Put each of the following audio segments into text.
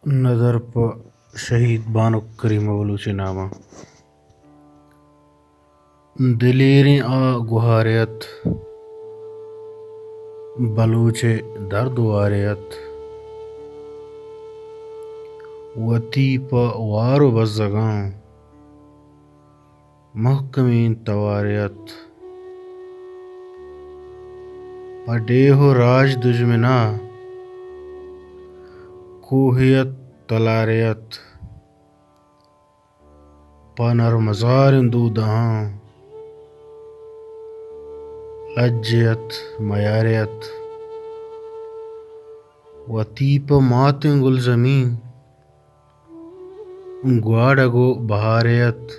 نظر پا شہید بانو کریم بلوچ نامہ دلیریں آ گہاریت بلوچ درد واریت وتی پا وارو بزگاں محکمین تواریت پڈیہو راج دجمنا کوہیت تلاریت پانر مزارن دودہاں لجیت میاریت وطیپ ماتن گل زمین گواڈگو بہاریت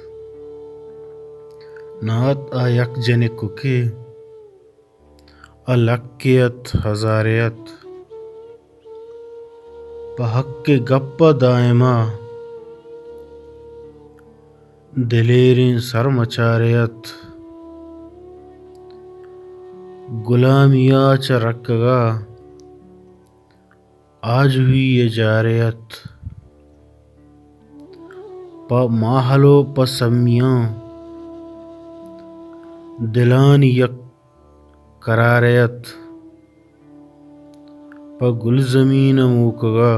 نات آ یک جنکو کے الکیت ہزاریت پہک گپ دائمہ دلیریں سر مچاریت غلامیا چرکگا آج ہوئی یہ جاریت پا ماہلو پا سمیاں دلان یک قراریت پا گل زمین موکگا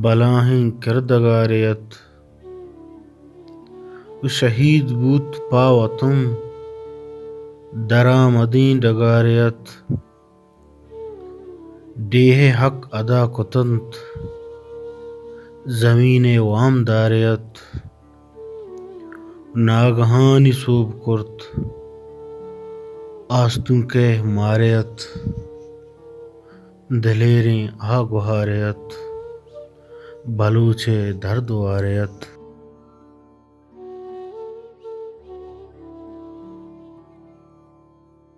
بلاہیں کردگاریت شہید بوت پاوتم درآمدیں ڈگاریت ڈیہ حق ادا کتنت زمین وام داریت ناگہانی صوب کرت آستن کے ماریت دلیریں آ گہاریت بلوچ درد واریت